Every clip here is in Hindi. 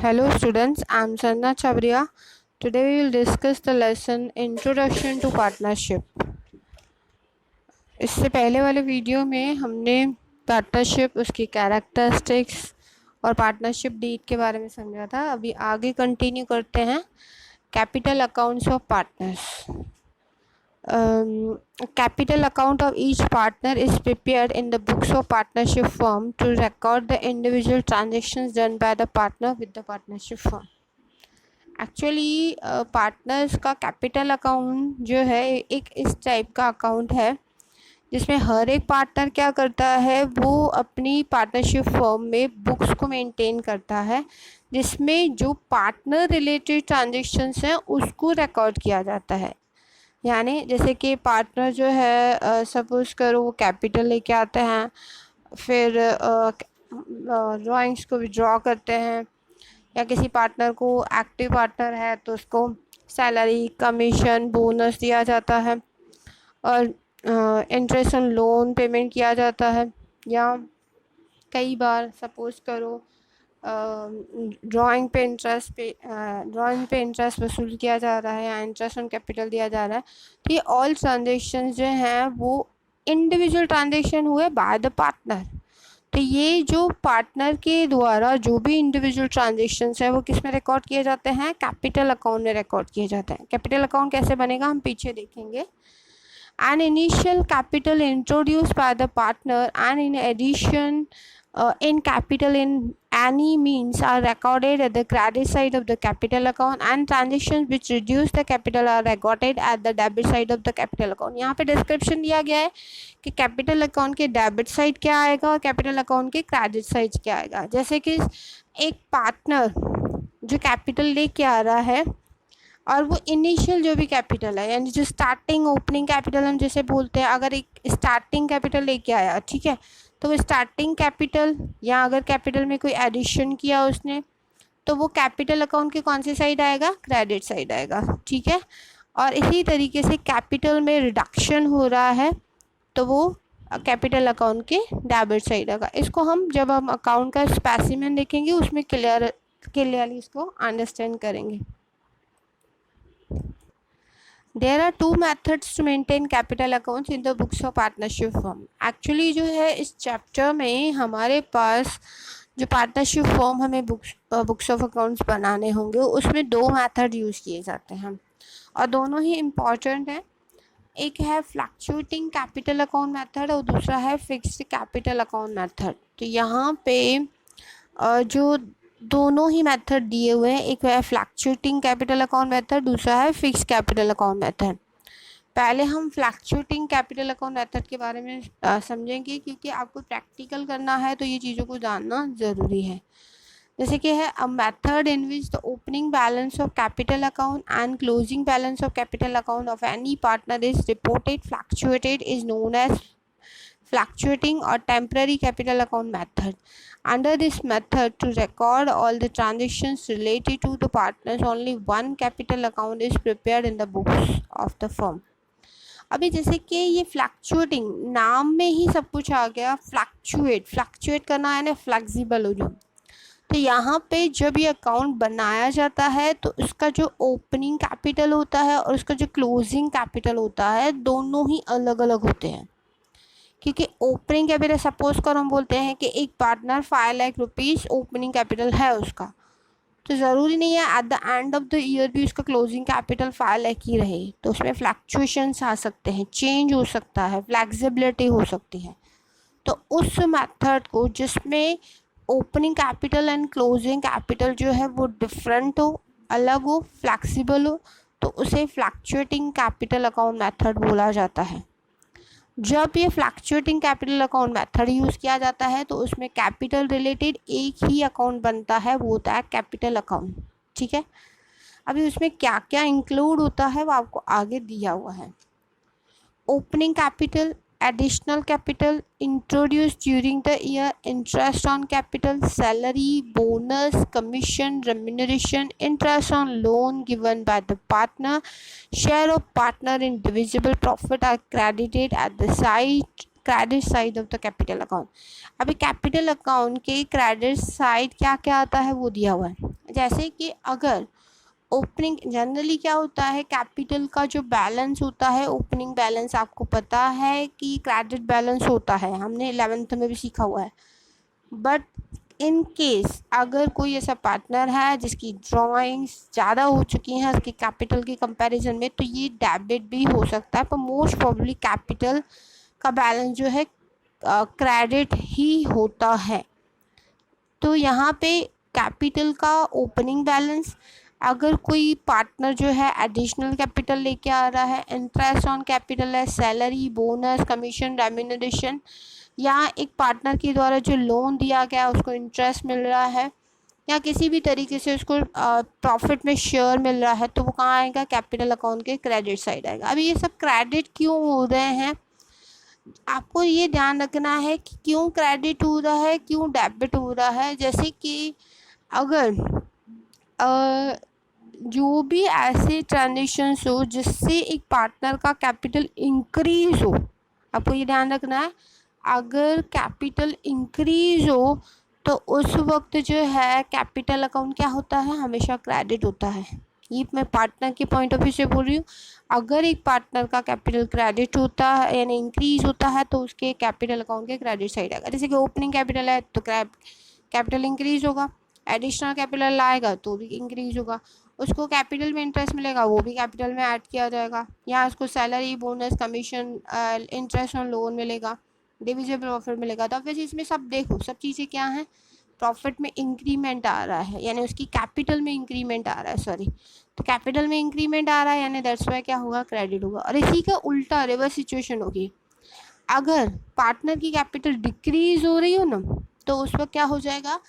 Hello students, I am Sanna Chabria. Today we will discuss the lesson Introduction to Partnership. इससे पहले वाले वीडियो में हमने पार्टनरशिप, उसकी कैरेक्टरिस्टिक्स और पार्टनरशिप डीड के बारे में समझा था. अभी आगे कंटिन्यू करते हैं. Capital accounts of partners. Capital account of each partner is prepared in the books of partnership firm to record the individual transactions done by the partner with the partnership firm. Actually partners का कैपिटल अकाउंट जो है एक इस टाइप का अकाउंट है जिसमें हर एक पार्टनर क्या करता है, वो अपनी पार्टनरशिप फर्म में बुक्स को मेंटेन करता है जिसमें जो पार्टनर रिलेटेड ट्रांजेक्शन्स हैं उसको रिकॉर्ड किया जाता है. यानी जैसे कि पार्टनर जो है सपोज़ करो वो कैपिटल लेके आते हैं, फिर ड्राइंग्स को विड्रॉ करते हैं, या किसी पार्टनर को एक्टिव पार्टनर है तो उसको सैलरी, कमीशन, बोनस दिया जाता है और इंटरेस्ट ऑन लोन पेमेंट किया जाता है. या कई बार सपोज़ करो ड्राइंग पे इंटरेस्ट वसूल किया जा रहा है या इंटरेस्ट ऑन कैपिटल दिया जा रहा है. तो ये ऑल ट्रांजेक्शन जो हैं वो इंडिविजुअल ट्रांजेक्शन हुए बाय द पार्टनर. तो ये जो पार्टनर के द्वारा जो भी इंडिविजुअल ट्रांजेक्शन्स हैं वो किस में रिकॉर्ड किए जाते हैं, कैपिटल अकाउंट में रिकॉर्ड किए जाते हैं. कैपिटल अकाउंट कैसे बनेगा हम पीछे देखेंगे. An initial capital introduced by the partner and in addition in capital in any means are recorded at the credit side of the capital account and transactions which reduce the capital are recorded at the debit side of the capital account. यहाँ पे डिस्क्रिप्शन दिया गया है कि कैपिटल अकाउंट के डेबिट साइड क्या आएगा और कैपिटल अकाउंट के क्रेडिट साइड क्या आएगा. जैसे कि एक पार्टनर जो कैपिटल लेके आ रहा है और वो इनिशियल जो भी कैपिटल है, यानी जो स्टार्टिंग ओपनिंग कैपिटल हम जैसे बोलते हैं, अगर एक स्टार्टिंग कैपिटल लेके आया, ठीक है, तो वो स्टार्टिंग कैपिटल या अगर कैपिटल में कोई एडिशन किया उसने तो वो कैपिटल अकाउंट के कौन सी साइड आएगा, क्रेडिट साइड आएगा. ठीक है. और इसी तरीके से कैपिटल में रिडक्शन हो रहा है तो वो कैपिटल अकाउंट के डेबिट साइड आएगा. इसको हम जब हम अकाउंट का स्पेसिमेन देखेंगे उसमें क्लियरली इसको अंडरस्टैंड करेंगे. There are two methods to maintain capital accounts in the books of partnership firm. Actually जो है इस चैप्टर में हमारे पास जो पार्टनरशिप फॉर्म हमें बुक्स ऑफ अकाउंट्स बनाने होंगे उसमें दो मेथड यूज़ किए जाते हैं और दोनों ही इम्पॉर्टेंट हैं. एक है फ्लक्चुएटिंग कैपिटल अकाउंट मेथड और दूसरा है फिक्स्ड कैपिटल अकाउंट मेथड. तो यहाँ पे जो दोनों ही मेथड दिए हुए हैं, एक है फ्लक्चुएटिंग कैपिटल अकाउंट मेथड, दूसरा है फिक्स्ड कैपिटल अकाउंट मेथड. पहले हम फ्लक्चुएटिंग कैपिटल अकाउंट मेथड के बारे में समझेंगे क्योंकि आपको प्रैक्टिकल करना है तो ये चीज़ों को जानना ज़रूरी है. जैसे कि है a method in which the opening balance of capital account and closing balance of capital account of any partner is reported fluctuated is known as fluctuating or temporary capital account method. Under this method, to record all the transactions related to the partners, only one capital account is prepared in the books of the firm. अभी जैसे कि ये फ्लक्चुएटिंग नाम में ही सब कुछ आ गया. फ्लक्चुएट करना है ना, फ्लेक्सिबल हो जाए. तो यहाँ पे जब ये अकाउंट बनाया जाता है तो उसका जो ओपनिंग कैपिटल होता है और उसका जो क्लोजिंग कैपिटल होता है दोनों ही अलग अलग होते हैं. क्योंकि ओपनिंग कैपिटल सपोज कर हम बोलते हैं कि एक partner 5 lakh rupees opening capital है उसका, तो ज़रूरी नहीं है at the end of the year भी उसका क्लोजिंग कैपिटल 5 लाख ही रहे. तो उसमें फ्लक्चुएशंस आ सकते हैं, चेंज हो सकता है, फ्लेक्सिबिलिटी हो सकती है. तो उस मेथड को जिसमें opening capital and closing capital जो है वो डिफरेंट हो, अलग हो, फ्लैक्सीबल हो, तो उसे फ्लक्चुएटिंग कैपिटल अकाउंट मेथड बोला जाता है. जब ये fluctuating capital account method use किया जाता है तो उसमें कैपिटल रिलेटेड एक ही अकाउंट बनता है, वो होता है कैपिटल अकाउंट. ठीक है. अभी उसमें क्या क्या इंक्लूड होता है वो आपको आगे दिया हुआ है. Opening capital, additional capital introduced during the year, interest on capital, salary, bonus, commission, remuneration, interest on loan given by the partner, share of partner in divisible profit are credited at the credit side of the capital account. अभी capital account के credit side क्या क्या आता है वो दिया हुआ है. जैसे कि अगर ओपनिंग, जनरली क्या होता है, कैपिटल का जो बैलेंस होता है, ओपनिंग बैलेंस आपको पता है कि क्रेडिट बैलेंस होता है, हमने 11th में भी सीखा हुआ है। बट इन केस अगर कोई ऐसा पार्टनर है जिसकी ड्राइंग्स ज़्यादा हो चुकी हैं उसके कैपिटल के कंपैरिजन में, तो ये डेबिट भी हो सकता है, पर मोस्ट प्रोबेबली कैपिटल का बैलेंस जो है क्रेडिट ही होता है। तो यहाँ पे कैपिटल का ओपनिंग बैलेंस, अगर कोई पार्टनर जो है एडिशनल कैपिटल लेके आ रहा है, इंटरेस्ट ऑन कैपिटल है, सैलरी, बोनस, कमीशन, रेम्यूनरेशन, या एक पार्टनर के द्वारा जो लोन दिया गया उसको इंटरेस्ट मिल रहा है, या किसी भी तरीके से उसको प्रॉफिट में शेयर मिल रहा है, तो वो कहाँ आएगा, कैपिटल अकाउंट के क्रेडिट साइड आएगा। अभी ये सब क्रेडिट क्यों हो रहे हैं, आपको ये ध्यान रखना है कि क्यों क्रेडिट हो रहा है, क्यों डेबिट हो रहा है। जैसे कि अगर जो भी ऐसे ट्रांजेक्शन्स हो जिससे एक पार्टनर का कैपिटल इंक्रीज हो, आपको ये ध्यान रखना है, अगर कैपिटल इंक्रीज हो तो उस वक्त जो है कैपिटल अकाउंट क्या होता है, हमेशा क्रेडिट होता है। ये मैं पार्टनर के पॉइंट ऑफ व्यू से बोल रही हूँ। अगर एक पार्टनर का कैपिटल क्रेडिट होता है यानी इंक्रीज होता है तो उसके कैपिटल अकाउंट के क्रेडिट साइड आएगा। जैसे कि ओपनिंग कैपिटल है तो कैपिटल इंक्रीज होगा, एडिशनल कैपिटल लाएगा तो भी इंक्रीज होगा, उसको कैपिटल में इंटरेस्ट मिलेगा वो भी कैपिटल में ऐड किया जाएगा, या उसको salary, bonus, commission, interest on loan मिलेगा, डिविजिबल प्रॉफिट मिलेगा। तो ऑब्वियसली इसमें सब देखो, सब चीज़ें क्या हैं, प्रॉफिट में इंक्रीमेंट आ रहा है यानी उसकी कैपिटल में इंक्रीमेंट आ रहा है, सॉरी, तो कैपिटल में इंक्रीमेंट आ रहा है यानी दैट्स वाई क्या होगा, क्रेडिट होगा। और इसी का उल्टा रिवर्स सिचुएशन होगी, अगर पार्टनर की कैपिटल डिक्रीज हो रही हो ना तो उस वक्त क्या हो जाएगा,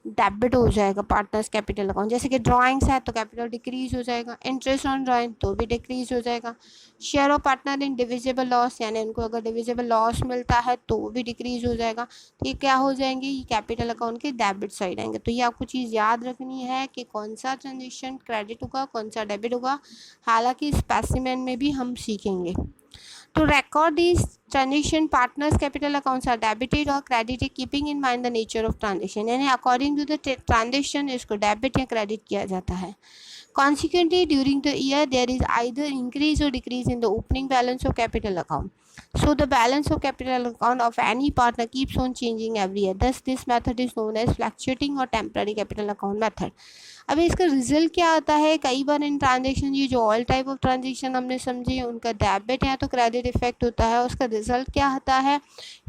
डेबिट हो जाएगा पार्टनर्स कैपिटल अकाउंट। जैसे कि ड्राइंग्स है तो कैपिटल डिक्रीज हो जाएगा, इंटरेस्ट ऑन ड्राइंग तो भी डिक्रीज हो जाएगा, share of partner in divisible loss यानी उनको अगर डिविजिबल लॉस मिलता है तो वो भी डिक्रीज हो जाएगा। तो ये क्या हो जाएंगे, ये कैपिटल अकाउंट के डेबिट साइड आएंगे। तो ये आपको चीज़ याद रखनी है कि कौन सा ट्रांजेक्शन क्रेडिट होगा, कौन सा डेबिट होगा, हालांकि स्पेसिमेन में भी हम सीखेंगे। To record these transaction, partners capital accounts are debited or credited keeping in mind the nature of transaction, यानी according to the transaction इसको डेबिट या क्रेडिट किया जाता है। Consequently, during the year there is either increase or decrease in the opening balance of capital account. So the balance of capital account of any partner keeps on changing every year. Thus this method is known as fluctuating or temporary capital account method. अभी इसका रिजल्ट क्या आता है, कई बार इन ट्रांजेक्शन, ये जो ऑल टाइप ऑफ ट्रांजेक्शन हमने समझे उनका डेबिट या तो क्रेडिट इफेक्ट होता है, उसका रिजल्ट क्या आता है,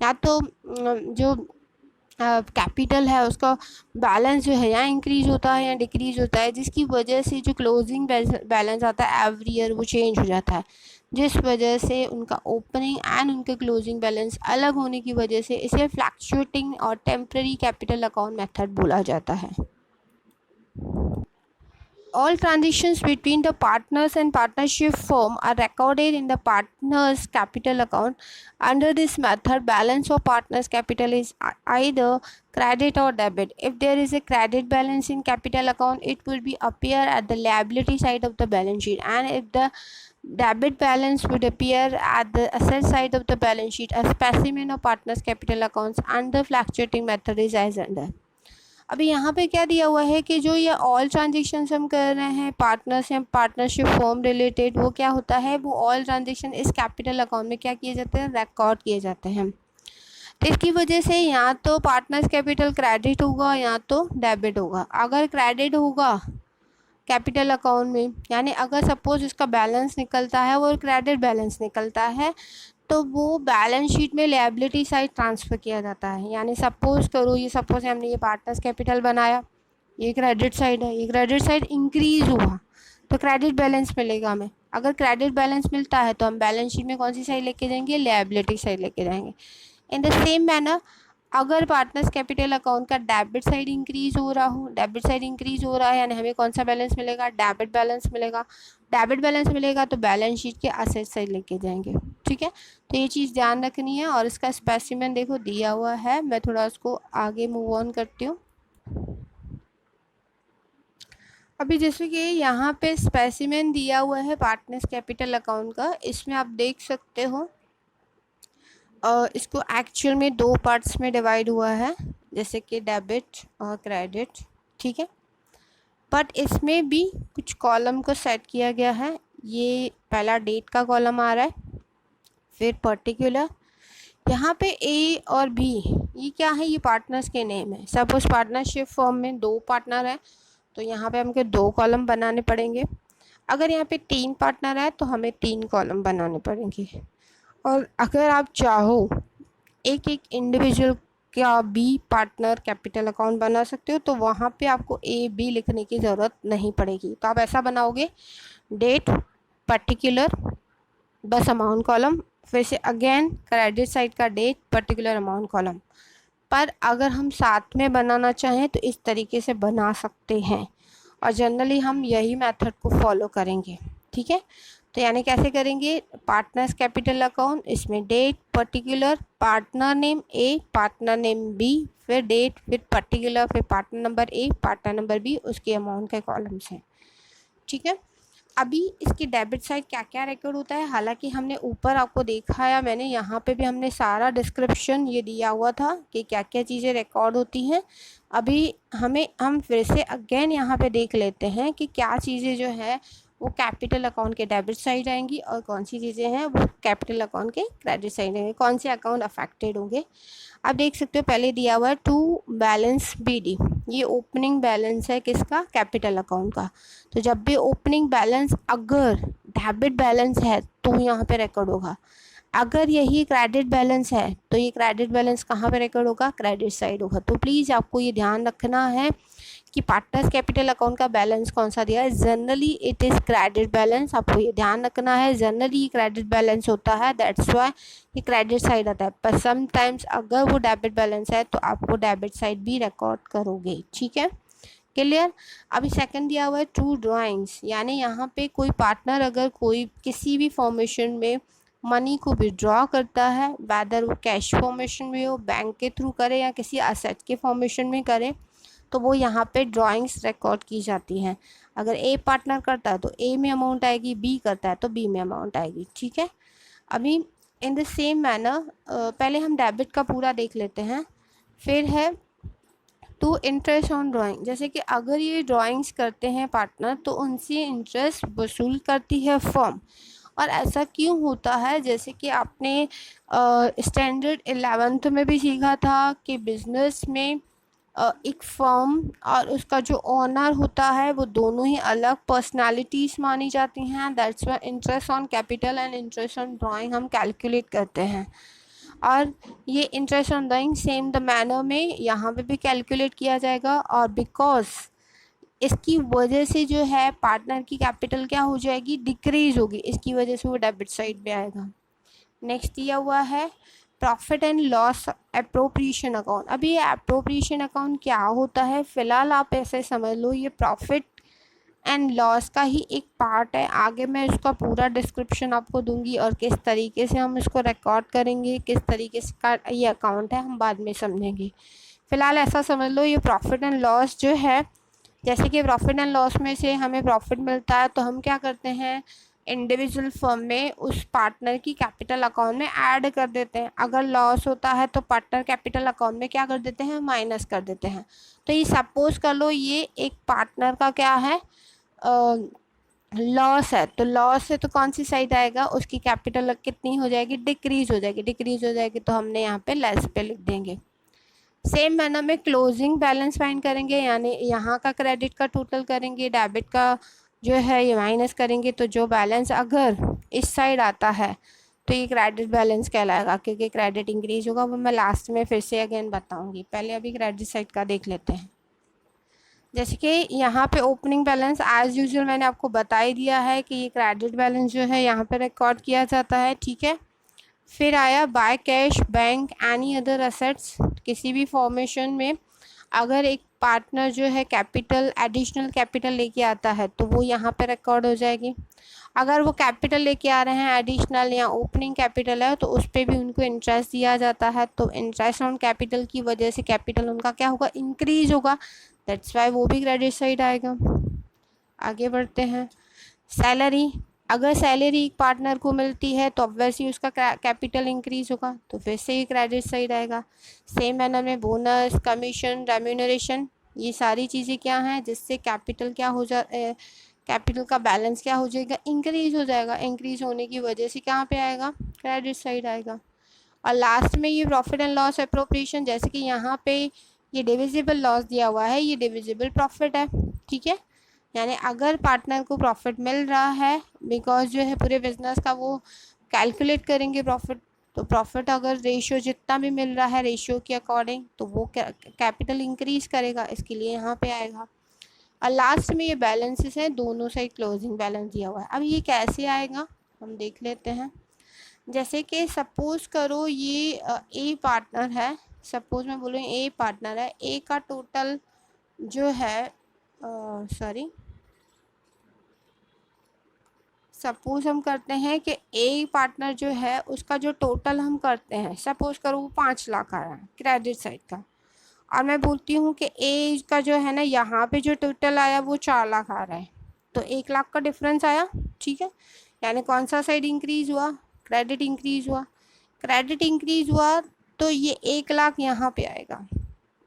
या तो जो कैपिटल है उसका बैलेंस जो है या इंक्रीज होता है या डिक्रीज होता है, जिसकी वजह से जो क्लोजिंग बैलेंस आता है एवरी ईयर वो चेंज हो जाता है, जिस वजह से उनका ओपनिंग एंड उनके क्लोजिंग बैलेंस अलग होने की वजह से इसे फ्लक्चुएटिंग और टेम्पररी कैपिटल अकाउंट मेथड बोला जाता है। All transactions between the partners and partnership firm are recorded in the partner's capital account. Under this method, balance of partner's capital is either credit or debit. If there is a credit balance in capital account, it will be appear at the liability side of the balance sheet, and if the debit balance would appear at the asset side of the balance sheet. A specimen of partners capital accounts under fluctuating method is as under. अभी यहाँ पे क्या दिया हुआ है कि जो ये ऑल ट्रांजेक्शन हम कर रहे हैं पार्टनर्स या पार्टनरशिप फॉर्म रिलेटेड, वो क्या होता है, वो ऑल ट्रांजेक्शन इस कैपिटल अकाउंट में क्या किए जाते हैं, रिकॉर्ड किए जाते हैं। तो इसकी वजह से या तो पार्टनर्स कैपिटल क्रेडिट होगा या तो डेबिट होगा। अगर क्रेडिट होगा कैपिटल अकाउंट में, यानी अगर सपोज इसका बैलेंस निकलता है वो क्रेडिट बैलेंस निकलता है, तो वो बैलेंस शीट में लायबिलिटी साइड ट्रांसफ़र किया जाता है। यानी सपोज करो, ये सपोज हमने ये पार्टनर्स कैपिटल बनाया, ये क्रेडिट साइड है, ये क्रेडिट साइड इंक्रीज हुआ तो क्रेडिट बैलेंस मिलेगा हमें। अगर क्रेडिट बैलेंस मिलता है तो हम बैलेंस शीट में कौन सी साइड लेके जाएंगे, लायबिलिटी साइड लेके जाएंगे। इन द सेम मैनर अगर पार्टनर्स कैपिटल अकाउंट का डेबिट साइड इंक्रीज हो रहा हो, डेबिट साइड इंक्रीज हो रहा है यानी हमें कौन सा बैलेंस मिलेगा, डेबिट बैलेंस मिलेगा। डेबिट बैलेंस मिलेगा तो बैलेंस शीट के असेट साइड लेके जाएंगे, ठीक है। तो ये चीज़ ध्यान रखनी है और इसका स्पेसिमेन देखो दिया हुआ है, मैं थोड़ा उसको आगे मूव ऑन करती हूँ। अभी जैसे कि यहाँ पे स्पेसिमेन दिया हुआ है पार्टनर्स कैपिटल अकाउंट का, इसमें आप देख सकते हो इसको एक्चुअल में दो पार्ट्स में डिवाइड हुआ है, जैसे कि डेबिट और क्रेडिट, ठीक है। बट इसमें भी कुछ कॉलम को सेट किया गया है। ये पहला डेट का कॉलम आ रहा है, फिर पर्टिकुलर, यहाँ पे ए और बी ये क्या है, ये पार्टनर्स के नेम है। सपोज पार्टनरशिप फॉर्म में 2 पार्टनर है तो यहाँ पे हमको 2 कॉलम बनाने पड़ेंगे। अगर यहाँ पे 3 पार्टनर है तो हमें 3 कॉलम बनाने पड़ेंगे। और अगर आप चाहो एक एक इंडिविजुअल का बी पार्टनर कैपिटल अकाउंट बना सकते हो, तो वहाँ पे आपको ए बी लिखने की ज़रूरत नहीं पड़ेगी। तो आप ऐसा बनाओगे, डेट, पर्टिकुलर, बस अमाउंट कॉलम, फिर से अगेन क्रेडिट साइड का डेट, पर्टिकुलर, अमाउंट कॉलम। पर अगर हम साथ में बनाना चाहें तो इस तरीके से बना सकते हैं, और जनरली हम यही मेथड को फॉलो करेंगे। ठीक है, तो यानी कैसे करेंगे, पार्टनर्स कैपिटल अकाउंट, इसमें date, particular, partner name A, partner name B, फिर डेट, फिर पर्टिकुलर, फिर partner number A, partner number B, उसके अमाउंट के कॉलम्स हैं। ठीक है, अभी इसकी डेबिट साइड क्या क्या रिकॉर्ड होता है, हालांकि हमने ऊपर आपको दिखाया, मैंने यहाँ पे भी हमने सारा डिस्क्रिप्शन ये दिया हुआ था कि क्या क्या चीज़ें रिकॉर्ड होती हैं। अभी हम फिर से अगेन यहाँ पे देख लेते हैं कि क्या चीज़ें जो है वो कैपिटल अकाउंट के डेबिट साइड आएंगी और कौन सी चीज़ें हैं वो कैपिटल अकाउंट के क्रेडिट साइड आएंगे, कौन से अकाउंट अफेक्टेड होंगे। आप देख सकते हो पहले दिया हुआ है टू बैलेंस BD, ये ओपनिंग बैलेंस है किसका, कैपिटल अकाउंट का। तो जब भी ओपनिंग बैलेंस अगर डेबिट बैलेंस है तो यहाँ पे रिकॉर्ड होगा, अगर यही क्रेडिट बैलेंस है तो ये क्रेडिट बैलेंस कहाँ पे रिकॉर्ड होगा, क्रेडिट साइड होगा। तो प्लीज़ आपको ये ध्यान रखना है कि पार्टनर्स कैपिटल अकाउंट का बैलेंस कौन सा दिया है, generally it is credit balance, आपको ये ध्यान रखना है। जनरली क्रेडिट बैलेंस होता है, दैट्स वाई ये क्रेडिट साइड आता है, पर समटाइम्स अगर वो डेबिट बैलेंस है तो आपको डेबिट साइड भी रिकॉर्ड करोगे। ठीक है, क्लियर। अभी सेकंड दिया हुआ है ट्रू ड्राइंग्स, यानी यहाँ पे कोई पार्टनर अगर कोई किसी भी फॉर्मेशन में मनी को विड्रॉ करता है, वेदर वो कैश फॉर्मेशन में हो, बैंक के थ्रू करे या किसी असेट के फॉर्मेशन में करे, तो वो यहाँ पे ड्राइंग्स रिकॉर्ड की जाती हैं। अगर ए पार्टनर करता है तो ए में अमाउंट आएगी, बी करता है तो बी में अमाउंट आएगी। ठीक है, अभी इन द सेम मैनर पहले हम डेबिट का पूरा देख लेते हैं, फिर है टू इंटरेस्ट ऑन ड्राइंग, जैसे कि अगर ये ड्राइंग्स करते हैं पार्टनर तो उनसे इंटरेस्ट वसूल करती है फर्म। और ऐसा क्यों होता है, जैसे कि आपने स्टैंडर्ड 11th में भी सीखा था कि बिजनेस में एक फर्म और उसका जो ओनर होता है वो दोनों ही अलग पर्सनालिटीज़ मानी जाती हैं। That's why interest on capital and interest on drawing हम कैलकुलेट करते हैं, और ये interest on drawing same the manner में यहाँ पे भी कैलकुलेट किया जाएगा। और बिकॉज इसकी वजह से जो है पार्टनर की कैपिटल क्या हो जाएगी, डिक्रीज होगी, इसकी वजह से वो डेबिट साइड पे आएगा। नेक्स्ट दिया हुआ है profit and loss appropriation account. अभी ये अप्रोप्रिएशन अकाउंट क्या होता है, फ़िलहाल आप ऐसे समझ लो ये प्रॉफिट एंड लॉस का ही एक पार्ट है। आगे मैं इसका पूरा डिस्क्रिप्शन आपको दूंगी और किस तरीके से हम इसको रिकॉर्ड करेंगे, किस तरीके से का ये अकाउंट है, हम बाद में समझेंगे। फ़िलहाल ऐसा समझ लो ये प्रॉफिट एंड लॉस जो है, जैसे कि प्रॉफिट एंड लॉस में से हमें प्रॉफिट मिलता है तो हम क्या करते हैं, इंडिविजुअल फर्म में उस पार्टनर की कैपिटल अकाउंट में ऐड कर देते हैं। अगर लॉस होता है तो पार्टनर कैपिटल अकाउंट में क्या कर देते हैं, माइनस कर देते हैं। तो ये सपोज कर लो ये एक पार्टनर का क्या है, लॉस है, तो लॉस है तो कौन सी साइड आएगा, उसकी कैपिटल कितनी हो जाएगी, डिक्रीज हो जाएगी। डिक्रीज हो जाएगी तो हमने यहाँ पे लेस पे लिख देंगे। सेम मैनर में क्लोजिंग बैलेंस फाइंड करेंगे, यानी यहाँ का क्रेडिट का टोटल करेंगे, डेबिट का जो है ये माइनस करेंगे, तो जो बैलेंस अगर इस साइड आता है तो ये क्रेडिट बैलेंस कहलाएगा, क्योंकि क्रेडिट इंक्रीज होगा, वो मैं लास्ट में फिर से अगेन बताऊंगी। पहले अभी क्रेडिट साइड का देख लेते हैं। जैसे कि यहाँ पे ओपनिंग बैलेंस एज यूजुअल मैंने आपको बता ही दिया है कि ये क्रेडिट बैलेंस जो है यहाँ पे रिकॉर्ड किया जाता है। ठीक है, फिर आया by cash, bank, any other assets. किसी भी फॉर्मेशन में अगर एक पार्टनर जो है कैपिटल एडिशनल कैपिटल लेके आता है तो वो यहाँ पे रिकॉर्ड हो जाएगी। अगर वो कैपिटल लेके आ रहे हैं एडिशनल या ओपनिंग कैपिटल है तो उस पर भी उनको इंटरेस्ट दिया जाता है, तो इंटरेस्ट ऑन कैपिटल की वजह से कैपिटल उनका क्या होगा, इंक्रीज होगा, दैट्स वाई वो भी क्रेडिट साइड आएगा। आगे बढ़ते हैं। सैलरी, अगर सैलरी एक पार्टनर को मिलती है तो ऑब्वियसली उसका कैपिटल इंक्रीज होगा, तो फिर से ही क्रेडिट साइड आएगा। सेम मैनर में बोनस, कमीशन, रेम्यूनरेशन ये सारी चीज़ें क्या हैं, जिससे कैपिटल क्या हो कैपिटल का बैलेंस क्या हो जाएगा, इंक्रीज हो जाएगा। इंक्रीज होने की वजह से कहाँ पे आएगा, क्रेडिट साइड आएगा। और लास्ट में ये प्रॉफिट एंड लॉस अप्रोप्रिएशन, जैसे कि यहाँ पे ये डिविजिबल लॉस दिया हुआ है, ये डिविजिबल प्रॉफिट है, ठीक है। यानी अगर पार्टनर को प्रॉफिट मिल रहा है, बिकॉज जो है पूरे बिजनेस का वो कैलकुलेट करेंगे प्रॉफिट, तो प्रॉफिट अगर रेशियो जितना भी मिल रहा है रेशियो के अकॉर्डिंग, तो वो कैपिटल इंक्रीज करेगा, इसके लिए यहाँ पे आएगा। और लास्ट में ये बैलेंसेस हैं, दोनों साइड क्लोजिंग बैलेंस दिया हुआ है। अब ये कैसे आएगा हम देख लेते हैं। जैसे कि सपोज करो ये ए पार्टनर है, सपोज मैं बोलूँ ए पार्टनर है, ए का टोटल जो है सपोज हम करते हैं कि ए पार्टनर जो है उसका जो टोटल हम करते हैं, सपोज करो वो 5 लाख आया है क्रेडिट साइड का, और मैं बोलती हूँ कि ए का जो है ना यहाँ पे जो टोटल आया वो 4 लाख आ रहा है, तो 1 लाख का डिफरेंस आया, ठीक है। यानी कौन सा साइड इंक्रीज हुआ, क्रेडिट इंक्रीज हुआ। क्रेडिट इंक्रीज हुआ तो ये 1 लाख यहाँ पे आएगा,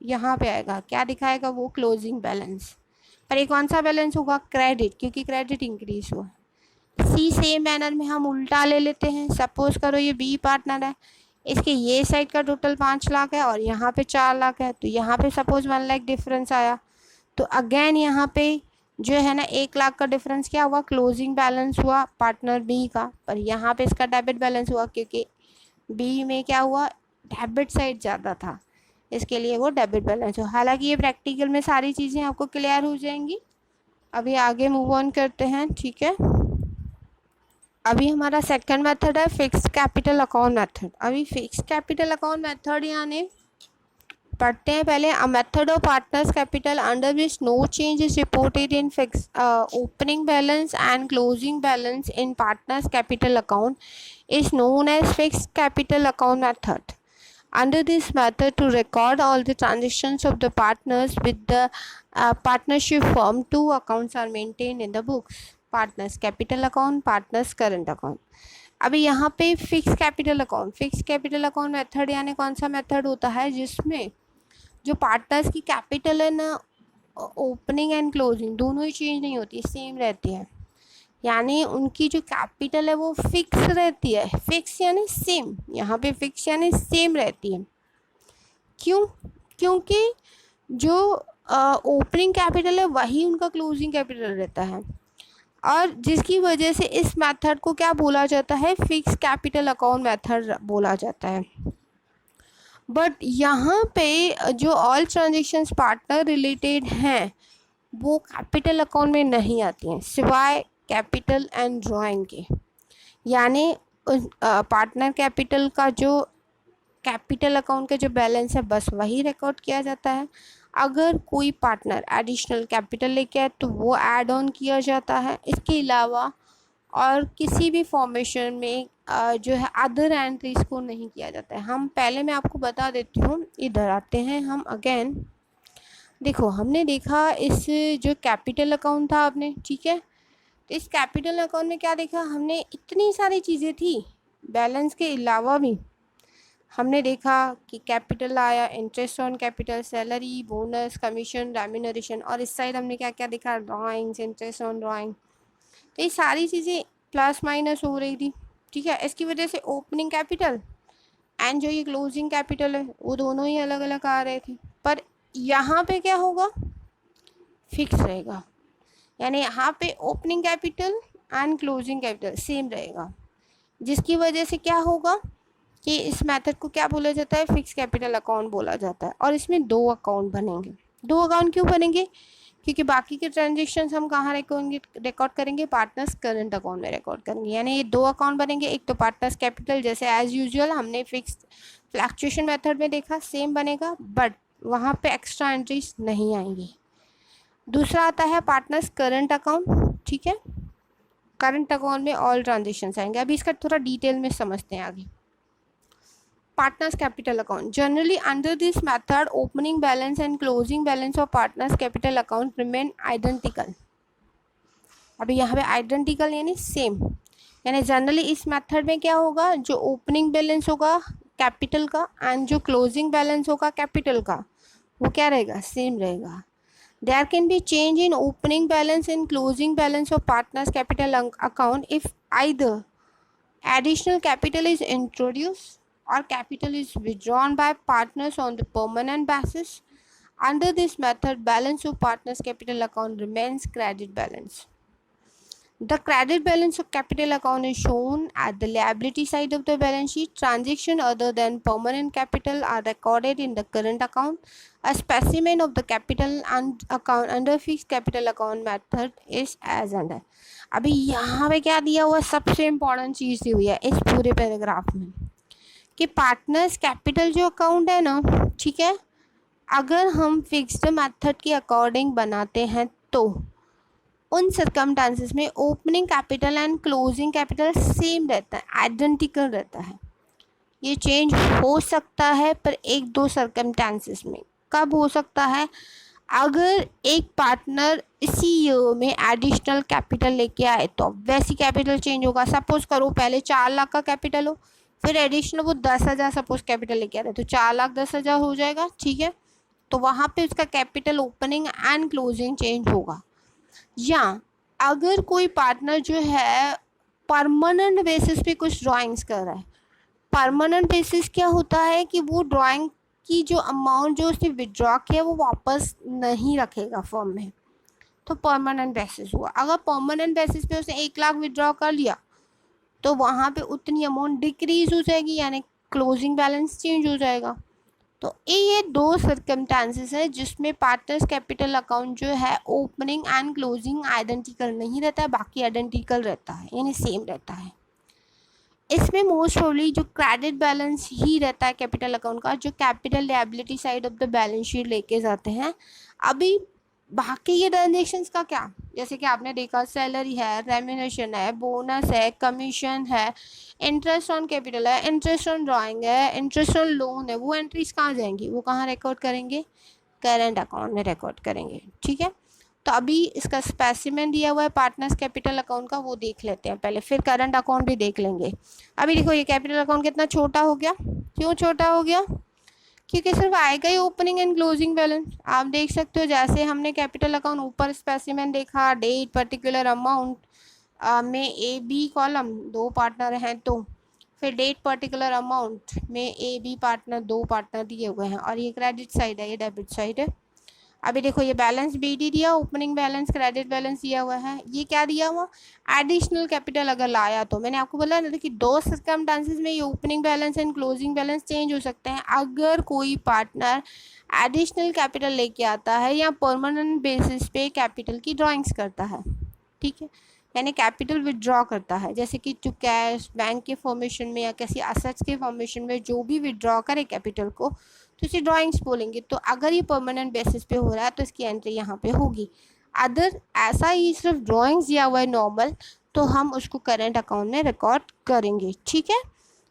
यहाँ पे आएगा, क्या दिखाएगा वो क्लोजिंग बैलेंस। पर ये कौन सा बैलेंस होगा, क्रेडिट, क्योंकि क्रेडिट इंक्रीज हुआ। सी सेम मैनर में हम उल्टा ले लेते हैं। सपोज करो ये बी पार्टनर है, इसके ये साइड का टोटल 5 लाख है और यहाँ पे 4 लाख है, तो यहाँ पे सपोज 1 लाख डिफरेंस आया, तो अगेन यहाँ पे जो है ना 1 लाख का डिफरेंस क्या हुआ, क्लोजिंग बैलेंस हुआ पार्टनर बी का। पर यहाँ पे इसका डेबिट बैलेंस हुआ, क्योंकि बी में क्या हुआ, डेबिट साइड ज़्यादा था, इसके लिए वो डेबिट बैलेंस हुआ। हालांकि ये प्रैक्टिकल में सारी चीज़ें आपको क्लियर हो जाएंगी। अभी आगे मूव ऑन करते हैं, ठीक है। अभी हमारा सेकंड मेथड है फिक्स्ड कैपिटल अकाउंट मेथड। अभी फिक्स्ड कैपिटल अकाउंट मेथड यानी पढ़ते हैं पहले। A method of partners capital under which no change is reported in fix opening balance and closing balance in partners capital account is known as fixed capital account method. Under this method, to record all the transactions of the partners with the partnership firm, 2 accounts are maintained in the books: partners capital account, partners current account. अभी यहाँ पे fix capital account, fix capital account method यानी कौन सा मेथड होता है जिसमें जो पार्टनर्स की कैपिटल है ना, ओपनिंग एंड क्लोजिंग दोनों ही चेंज नहीं होती, सेम रहती है। यानी उनकी जो कैपिटल है वो फिक्स रहती है, फिक्स यानी सेम, यहाँ पे फिक्स यानी सेम रहती है। क्यों, क्योंकि जो ओपनिंग कैपिटल है वही उनका क्लोजिंग कैपिटल रहता है, और जिसकी वजह से इस मेथड को क्या बोला जाता है, फिक्स कैपिटल अकाउंट मेथड बोला जाता है। बट यहाँ पे जो ऑल ट्रांजेक्शन्स पार्टनर रिलेटेड हैं वो कैपिटल अकाउंट में नहीं आती हैं, सिवाय कैपिटल एंड ड्राइंग के। यानी पार्टनर कैपिटल का जो कैपिटल अकाउंट का जो बैलेंस है बस वही रिकॉर्ड किया जाता है। अगर कोई पार्टनर एडिशनल कैपिटल लेके आए तो वो ऐड ऑन किया जाता है। इसके अलावा और किसी भी फॉर्मेशन में जो है अदर एंट्रीज को नहीं किया जाता है। हम पहले मैं आपको बता देती हूँ, इधर आते हैं हम अगेन। देखो हमने देखा इस जो कैपिटल अकाउंट था आपने, ठीक है, तो इस कैपिटल अकाउंट में क्या देखा हमने, इतनी सारी चीज़ें थी बैलेंस के अलावा भी। हमने देखा कि कैपिटल आया, interest on capital, salary, bonus, commission, remuneration, और इस साइड हमने क्या क्या देखा, ड्राइंग्स, इंटरेस्ट ऑन ड्राइंग। तो ये सारी चीज़ें प्लस माइनस हो रही थी, ठीक है। इसकी वजह से ओपनिंग कैपिटल एंड जो ये क्लोजिंग कैपिटल है वो दोनों ही अलग अलग आ रहे थे। पर यहाँ पे क्या होगा, फिक्स रहेगा। यानी यहाँ पे opening capital and closing capital same रहेगा, जिसकी वजह से क्या होगा कि इस मेथड को क्या बोला जाता है, फिक्स कैपिटल अकाउंट बोला जाता है। और इसमें 2 अकाउंट बनेंगे। 2 अकाउंट क्यों बनेंगे, क्योंकि बाकी के ट्रांजेक्शंस हम कहाँ रिकॉर्ड करेंगे, पार्टनर्स करंट अकाउंट में रिकॉर्ड करेंगे। यानी ये 2 अकाउंट बनेंगे। एक तो पार्टनर्स कैपिटल जैसे एज यूजुअल हमने फिक्स फ्लैक्चुएशन मेथड में देखा सेम बनेगा, बट वहाँ पे एक्स्ट्रा एंट्रीज नहीं आएंगी। दूसरा आता है पार्टनर्स करंट अकाउंट, ठीक है। करंट अकाउंट में ऑल ट्रांजेक्शन्स आएंगे। अभी इसका थोड़ा डिटेल में समझते हैं आगे। Partners capital account. Generally, under this method, opening balance and closing balance of partners capital account remain identical. अभी यहाँ पे identical यानी same, यानी जनरली इस मेथड में क्या होगा, जो ओपनिंग बैलेंस होगा कैपिटल का एंड जो क्लोजिंग बैलेंस होगा कैपिटल का वो क्या रहेगा, सेम रहेगा। There can be change in opening balance and closing balance of partners capital account if either additional capital is introduced or capital is withdrawn by partners on the permanent basis. Under this method, balance of partners capital account remains credit balance. The credit balance of capital account is shown at the liability side of the balance sheet. Transactions other than permanent capital are recorded in the current account. A specimen of the capital and account under fixed capital account method is as under. अभी यहाँ पे क्या दिया हुआ, सबसे इम्पोर्टेंट चीज़ दी हुई है इस पूरे पैराग्राफ में कि पार्टनर्स कैपिटल जो अकाउंट है ना, ठीक है, अगर हम फिक्स्ड मेथड के अकॉर्डिंग बनाते हैं तो उन सर्कमस्टांसेस में opening capital and closing capital same रहता है, आइडेंटिकल रहता है. ये चेंज हो सकता है पर एक दो सर्कमस्टांसेस में. कब हो सकता है? अगर एक पार्टनर इसी ईयर में एडिशनल कैपिटल लेके आए तो वैसी कैपिटल चेंज होगा. सपोज करो पहले 4 लाख का कैपिटल हो, फिर एडिशनल वो 10,000 सपोज कैपिटल लेके आ रहे तो 4,10,000 हो जाएगा, ठीक है. तो वहाँ पे उसका capital opening and closing change होगा. या अगर कोई पार्टनर जो है परमानेंट बेसिस पे कुछ ड्राइंग्स कर रहा है. परमानेंट बेसिस क्या होता है कि वो ड्राइंग की जो अमाउंट जो उसने विड्रॉ किया वो वापस नहीं रखेगा फर्म में, तो परमानेंट बेसिस हुआ. अगर परमानेंट बेसिस पे उसने 1 लाख विड्रॉ कर लिया तो वहाँ पे उतनी अमाउंट डिक्रीज हो जाएगी, यानी क्लोजिंग बैलेंस चेंज हो जाएगा. तो ये दो सर्कमस्टांसेस है जिसमें पार्टनर्स कैपिटल अकाउंट जो है ओपनिंग एंड क्लोजिंग आइडेंटिकल नहीं रहता है, बाकी आइडेंटिकल रहता है, यानी सेम रहता है. इसमें मोस्ट प्रोबेबली जो क्रेडिट बैलेंस ही रहता है कैपिटल अकाउंट का, जो capital liability side of the balance sheet लेके जाते हैं. अभी बाकी ये ट्रांजेक्शन्स का क्या, जैसे कि आपने देखा सैलरी है, रेम्यूनरेशन है, बोनस है, कमीशन है, इंटरेस्ट ऑन कैपिटल है, इंटरेस्ट ऑन ड्राइंग है, इंटरेस्ट ऑन लोन है, वो एंट्रीज कहाँ जाएंगी, वो कहाँ रिकॉर्ड करेंगे, करंट अकाउंट में रिकॉर्ड करेंगे, ठीक है. तो अभी इसका स्पेसिमेन दिया हुआ है पार्टनर्स कैपिटल अकाउंट का, वो देख लेते हैं पहले, फिर करंट अकाउंट भी देख लेंगे. अभी देखो ये कैपिटल अकाउंट कितना छोटा हो गया. क्यों छोटा हो गया? क्योंकि सिर्फ आएगा ही ओपनिंग एंड क्लोजिंग बैलेंस. आप देख सकते हो जैसे हमने कैपिटल अकाउंट ऊपर स्पेसिमेन देखा, डेट, पर्टिकुलर अमाउंट में ए बी कॉलम 2 पार्टनर हैं, तो फिर डेट पर्टिकुलर अमाउंट में ए बी पार्टनर 2 पार्टनर दिए हुए हैं, और ये क्रेडिट साइड है, ये डेबिट साइड है. अभी देखो ये बैलेंस बी डी दिया, ओपनिंग बैलेंस, क्रेडिट बैलेंस दिया हुआ है. ये क्या दिया हुआ? एडिशनल कैपिटल अगर लाया तो मैंने आपको बोला ना कि दो सर्कमस्टांसेस में ये opening balance and closing balance change हो सकते हैं. अगर कोई पार्टनर एडिशनल कैपिटल लेके आता है या परमानेंट बेसिस पे कैपिटल की ड्राइंग्स करता है, ठीक है, यानी कैपिटल विड्रॉ करता है, जैसे कि टू कैश, बैंक के फॉर्मेशन में या किसी असेट्स के फॉर्मेशन में जो भी विड्रॉ करे कैपिटल को, तो इसे ड्राइंग्स बोलेंगे. तो अगर ये परमानेंट बेसिस पे हो रहा है तो इसकी एंट्री यहाँ पे होगी. अदर ऐसा ही सिर्फ ड्राइंग्स दिया हुआ है नॉर्मल, तो हम उसको करंट अकाउंट में रिकॉर्ड करेंगे, ठीक है.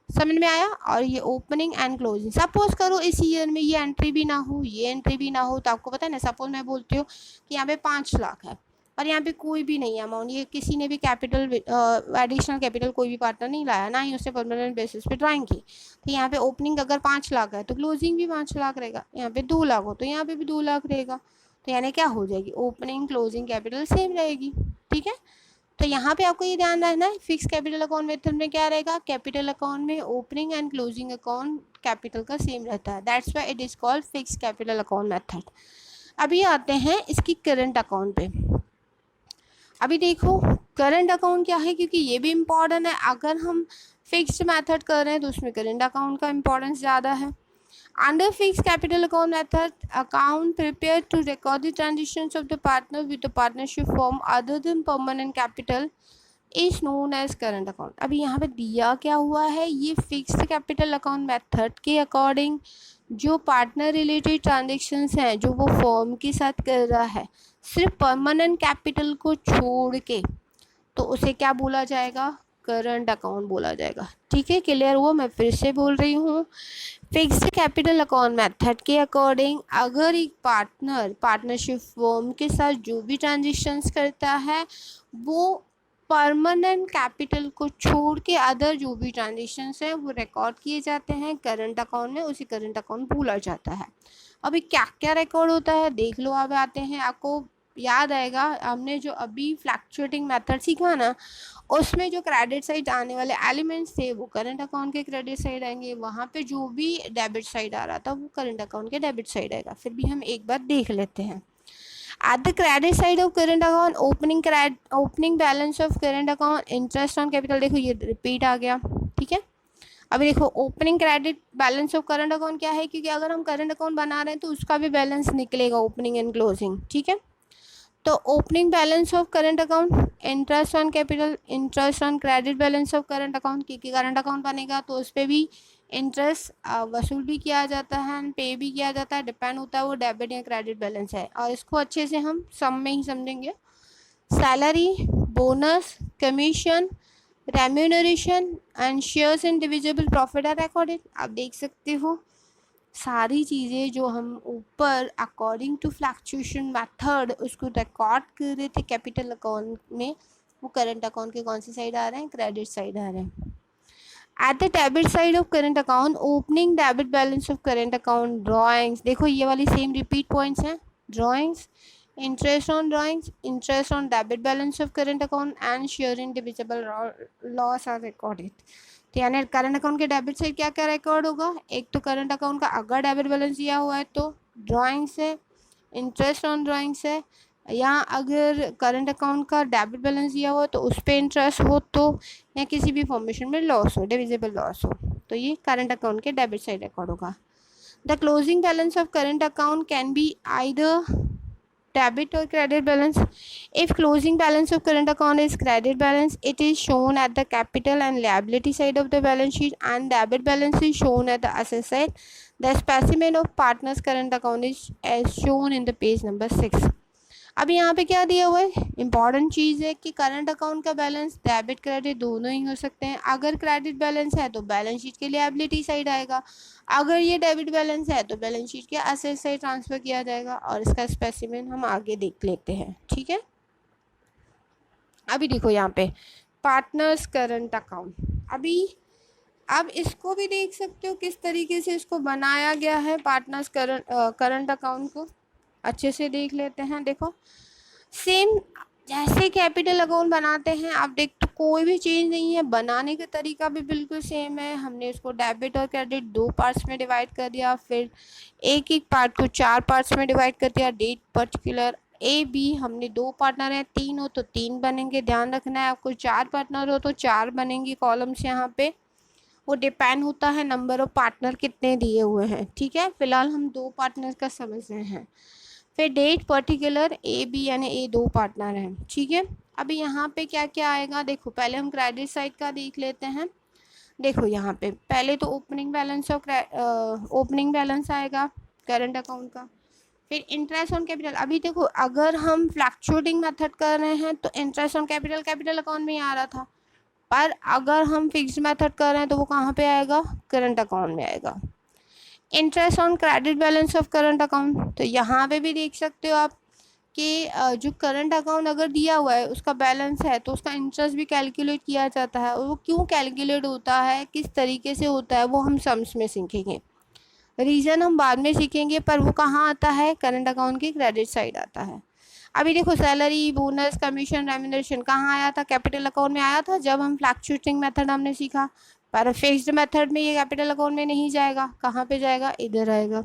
समझ में आया? और ये ओपनिंग एंड क्लोजिंग, सपोज करो इस ईयर में ये एंट्री भी ना हो, ये एंट्री भी ना हो, तो आपको पता है ना, सपोज मैं बोलती हूँ कि यहाँ पे 5 लाख है और यहाँ पे कोई भी नहीं है अमाउंट, ये किसी ने भी कैपिटल एडिशनल कैपिटल कोई भी पार्टनर नहीं लाया, ना ही उसने परमानेंट बेसिस पे ड्राइंग की. तो यहाँ पे ओपनिंग अगर 5 लाख है तो क्लोजिंग भी 5 लाख रहेगा. यहाँ पे 2 लाख हो तो यहाँ पे भी 2 लाख रहेगा. तो यानी क्या हो जाएगी, ओपनिंग क्लोजिंग कैपिटल सेम रहेगी, ठीक है. तो यहाँ पे आपको ये ध्यान रखना है, फिक्स कैपिटल अकाउंट मेथड में क्या रहेगा, कैपिटल अकाउंट में opening and closing account capital का सेम रहता है. That's why it is called fix capital account method. अभी आते हैं इसकी करंट अकाउंट पे. अभी देखो करंट अकाउंट क्या है, क्योंकि ये भी इम्पॉर्टेंट है. अगर हम फिक्स्ड मेथड कर रहे हैं तो उसमें करंट अकाउंट का इम्पोर्टेंस ज़्यादा है. Under fixed capital account method, account prepared to record the transactions of the partner with the partnership form other than permanent capital is known as current account. अभी यहाँ पे दिया क्या हुआ है, ये फिक्स्ड कैपिटल अकाउंट मेथड के अकॉर्डिंग जो पार्टनर रिलेटेड ट्रांजेक्शन्स हैं जो वो फर्म के साथ कर रहा है सिर्फ परमानेंट कैपिटल को छोड़ के, तो उसे क्या बोला जाएगा, करंट अकाउंट बोला जाएगा, ठीक है. क्लियर हुआ? मैं फिर से बोल रही हूँ, फिक्स्ड कैपिटल अकाउंट मेथड के अकॉर्डिंग अगर एक पार्टनर पार्टनरशिप फर्म के साथ जो भी ट्रांजेक्शन्स करता है वो परमानेंट कैपिटल को छोड़ के अदर जो भी ट्रांजेक्शन्स हैं वो रिकॉर्ड किए जाते हैं करंट अकाउंट में, उसी करंट अकाउंट बोला जाता है. अभी क्या क्या रिकॉर्ड होता है देख लो। अब आते हैं, आपको याद आएगा हमने जो अभी फ्लक्चुएटिंग मेथड सीखा ना, उसमें जो क्रेडिट साइड आने वाले एलिमेंट्स थे वो करंट अकाउंट के क्रेडिट साइड आएंगे, वहाँ पे जो भी डेबिट साइड आ रहा था वो करंट अकाउंट के डेबिट साइड आएगा। फिर भी हम एक बार देख लेते हैं। At the credit side of current account, opening balance of current account, interest on capital, देखो ये रिपीट आ गया, ठीक है। अभी देखो opening credit balance of current account क्या है, क्योंकि अगर हम करंट अकाउंट बना रहे हैं तो उसका भी बैलेंस निकलेगा, ओपनिंग एंड क्लोजिंग, ठीक है। तो opening balance of current account, interest on capital, interest on credit balance of current account, क्योंकि करंट अकाउंट बनेगा तो उस पर भी इंटरेस्ट वसूल भी किया जाता है एंड पे भी किया जाता है, डिपेंड होता है वो डेबिट या क्रेडिट बैलेंस है। और इसको अच्छे से हम सम में ही समझेंगे। Salary, bonus, commission, remuneration and shares in divisible profit are recorded. आप देख सकते हो सारी चीज़ें जो हम ऊपर अकॉर्डिंग टू फ्लक्चुएशन मेथड उसको रिकॉर्ड कर रहे थे कैपिटल अकाउंट में, वो करंट अकाउंट के कौन सी साइड आ रहे हैं, क्रेडिट साइड आ रहे हैं। At the debit side of current account, opening debit balance of current account, drawings, देखो ये वाली सेम रिपीट पॉइंट्स हैं, drawings, interest on drawings, interest on debit balance of current account and share in divisible loss are recorded. तो यानी करंट अकाउंट के डेबिट साइड क्या क्या रिकॉर्ड होगा, एक तो करंट अकाउंट का अगर डेबिट बैलेंस दिया हुआ है तो ड्रॉइंग्स है, इंटरेस्ट ऑन ड्रॉइंग्स है, या अगर करंट अकाउंट का डेबिट बैलेंस दिया हुआ है तो उस पर इंटरेस्ट हो तो, या किसी भी फॉर्मेशन में लॉस हो, डिविजिबल लॉस हो, तो ये करंट अकाउंट के डेबिट साइड रिकॉर्ड होगा। The closing balance of current account can be either debit or credit balance. If closing balance of current account is credit balance, it is shown at the capital and liability side of the balance sheet, and debit balance is shown at the asset side. The specimen of partners current account is as shown in the page number 6. अभी यहाँ पे क्या दिया हुआ है, इंपॉर्टेंट चीज़ है कि करंट अकाउंट का बैलेंस डेबिट क्रेडिट दोनों ही हो सकते हैं। अगर क्रेडिट बैलेंस है तो बैलेंस शीट के लिएबिलिटी साइड आएगा, अगर ये डेबिट बैलेंस है तो बैलेंस शीट के एसेट साइड ट्रांसफर किया जाएगा, और इसका स्पेसिमेन हम आगे देख लेते हैं, ठीक है। अभी देखो यहाँ पे पार्टनर्स करंट अकाउंट, अभी अब इसको भी देख सकते हो किस तरीके से इसको बनाया गया है, पार्टनर्स करंट अकाउंट को अच्छे से देख लेते हैं। देखो सेम जैसे कैपिटल अकाउंट बनाते हैं आप देख, तो कोई भी चेंज नहीं है, बनाने का तरीका भी बिल्कुल सेम है। हमने इसको डेबिट और क्रेडिट दो पार्ट्स में डिवाइड कर दिया, फिर एक एक पार्ट को चार पार्ट्स में डिवाइड कर दिया। डेट पर्टिकुलर ए बी, हमने दो पार्टनर हैं, तीन हो तो तीन बनेंगे, ध्यान रखना है आपको, चार पार्टनर हो तो चार बनेंगे कॉलम्स यहाँ पे, वो डिपेंड होता है नंबर ऑफ पार्टनर कितने दिए हुए हैं, ठीक है। फिलहाल हम दो पार्टनर का समझ रहे हैं। फिर डेट पर्टिकुलर ए बी, यानी ए दो पार्टनर हैं, ठीक है। अभी यहाँ पे क्या क्या आएगा, देखो पहले हम क्रेडिट साइड का देख लेते हैं। देखो यहाँ पे पहले तो ओपनिंग बैलेंस आएगा करंट अकाउंट का, फिर इंटरेस्ट ऑन कैपिटल। अभी देखो अगर हम फ्लक्चुएटिंग मेथड कर रहे हैं तो इंटरेस्ट ऑन कैपिटल अकाउंट में ही आ रहा था, पर अगर हम फिक्स्ड मेथड कर रहे हैं तो वो कहाँ पे आएगा, करंट अकाउंट में आएगा। Interest on credit balance of current account, तो यहाँ पे भी देख सकते हो आप कि जो करंट अकाउंट अगर दिया हुआ है उसका बैलेंस है तो उसका इंटरेस्ट भी कैलकुलेट किया जाता है, और वो क्यों कैलकुलेट होता है, किस तरीके से होता है, वो हम सम्स में सीखेंगे, रीज़न हम बाद में सीखेंगे, पर वो कहाँ आता है, करंट अकाउंट की क्रेडिट साइड आता है। अभी देखो सैलरी, बोनस, कमीशन, रेम्यूनरेशन कहाँ आया था, कैपिटल अकाउंट में आया था जब हम फ्लक्चुएटिंग मेथड हमने सीखा, पर फिक्स्ड मेथड में ये कैपिटल अकाउंट में नहीं जाएगा, कहाँ पे जाएगा, इधर आएगा।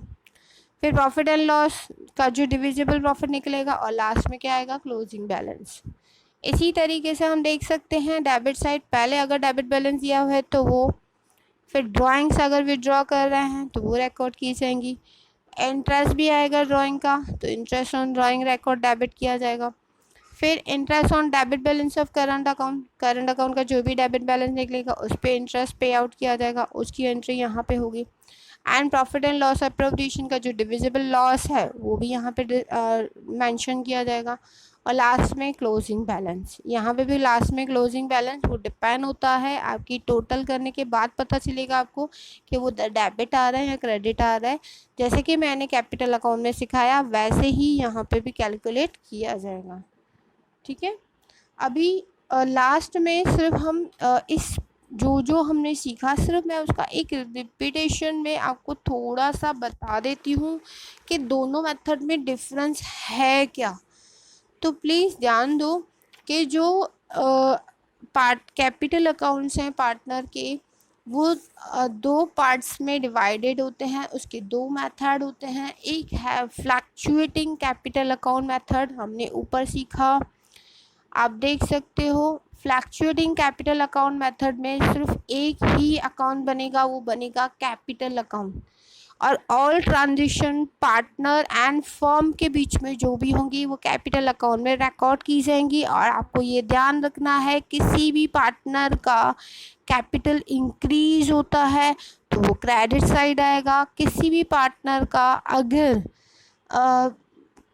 फिर प्रॉफिट एंड लॉस का जो डिविजिबल प्रॉफिट निकलेगा, और लास्ट में क्या आएगा, क्लोजिंग बैलेंस। इसी तरीके से हम देख सकते हैं डेबिट साइड, पहले अगर डेबिट बैलेंस दिया हुआ है तो वो, फिर ड्राइंग्स अगर विड्रॉ कर रहे हैं तो वो रिकॉर्ड की जाएंगी, इंटरेस्ट भी आएगा ड्राइंग का तो interest on drawing record debit किया जाएगा। फिर interest on debit balance of current account का जो भी डेबिट बैलेंस निकलेगा उस पर इंटरेस्ट पे आउट किया जाएगा, उसकी एंट्री यहाँ पे होगी। And profit and loss appropriation का जो डिविजिबल लॉस है वो भी यहाँ पे मेंशन किया जाएगा। और लास्ट में क्लोजिंग बैलेंस, यहाँ पे भी लास्ट में क्लोजिंग बैलेंस, वो डिपेंड होता है आपकी टोटल करने के बाद पता चलेगा आपको कि वो डेबिट आ रहा है या क्रेडिट आ रहा है। जैसे कि मैंने कैपिटल अकाउंट में सिखाया वैसे ही यहाँ पे भी कैलकुलेट किया जाएगा, ठीक है। अभी लास्ट में सिर्फ हम इस जो जो हमने सीखा, सिर्फ मैं उसका एक रिपीटेशन में आपको थोड़ा सा बता देती हूँ कि दोनों मेथड में डिफरेंस है क्या। तो प्लीज़ ध्यान दो कि जो पार्ट कैपिटल अकाउंट्स हैं पार्टनर के, वो दो पार्ट्स में डिवाइडेड होते हैं, उसके दो मेथड होते हैं। एक है फ्लक्चुएटिंग कैपिटल अकाउंट मेथड, हमने ऊपर सीखा, आप देख सकते हो। फ्लक्चुएटिंग कैपिटल अकाउंट मेथड में सिर्फ एक ही अकाउंट बनेगा, वो बनेगा कैपिटल अकाउंट, और all transaction partner and firm के बीच में जो भी होंगी वो कैपिटल अकाउंट में रिकॉर्ड की जाएंगी। और आपको ये ध्यान रखना है, किसी भी पार्टनर का कैपिटल इंक्रीज होता है तो वो क्रेडिट साइड आएगा, किसी भी पार्टनर का अगर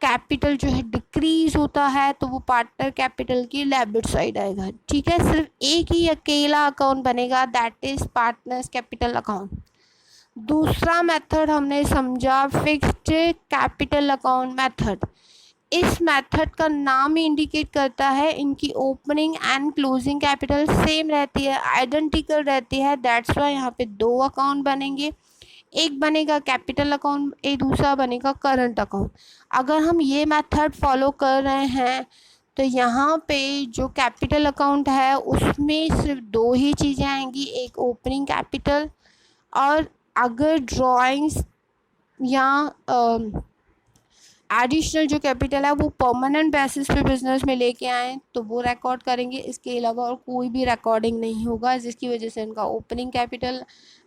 कैपिटल जो है डिक्रीज होता है तो वो पार्टनर कैपिटल की डेबिट साइड आएगा। ठीक है, सिर्फ एक ही अकेला अकाउंट बनेगा, that is partners capital account. दूसरा मेथड हमने समझा फिक्स्ड कैपिटल अकाउंट मेथड। इस मेथड का नाम ही इंडिकेट करता है, इनकी opening and closing capital same रहती है, आइडेंटिकल रहती है, दैट्स वाई यहाँ पे दो अकाउंट बनेंगे, एक बनेगा कैपिटल अकाउंट, एक दूसरा बनेगा करंट अकाउंट। अगर हम ये मेथड फॉलो कर रहे हैं तो यहाँ पे जो कैपिटल अकाउंट है उसमें सिर्फ दो ही चीज़ें आएंगी, एक ओपनिंग कैपिटल, और अगर ड्राइंग्स या एडिशनल जो कैपिटल है वो परमानेंट बेसिस पे बिजनेस में लेके आए तो वो रिकॉर्ड करेंगे। इसके अलावा और कोई भी रिकॉर्डिंग नहीं होगा, जिसकी वजह से इनका opening capital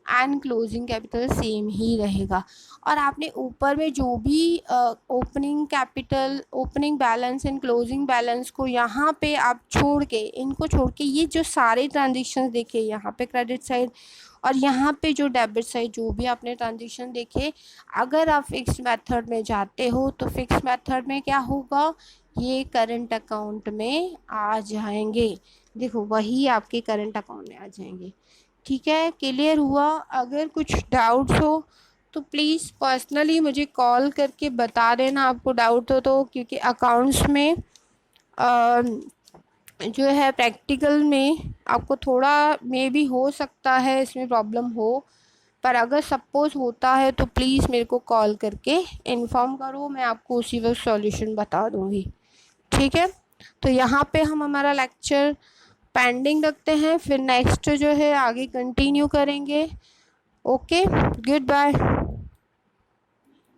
and closing capital same ही रहेगा। और आपने ऊपर में जो भी opening capital, opening balance and closing balance को यहाँ पे आप छोड़ के, इनको छोड़ के ये जो सारे ट्रांजेक्शन देखे यहाँ पे क्रेडिट साइड और यहाँ पे जो डेबिट साइड जो भी आपने ट्रांजेक्शन देखे, अगर आप फिक्स मेथड में जाते हो तो फिक्स मेथड में क्या होगा, ये करंट अकाउंट में आ जाएंगे। देखो वही आपके करंट अकाउंट में आ जाएंगे। ठीक है, क्लियर हुआ? अगर कुछ डाउट्स हो तो प्लीज़ पर्सनली मुझे कॉल करके बता देना आपको डाउट हो तो, क्योंकि अकाउंट्स में जो है प्रैक्टिकल में आपको थोड़ा मे भी हो सकता है इसमें प्रॉब्लम हो, पर अगर सपोज़ होता है तो प्लीज़ मेरे को कॉल करके इन्फॉर्म करो, मैं आपको उसी वक्त सॉल्यूशन बता दूँगी। ठीक है, तो यहाँ पे हम हमारा लेक्चर पेंडिंग रखते हैं, फिर नेक्स्ट जो है आगे कंटिन्यू करेंगे। Okay, good bye.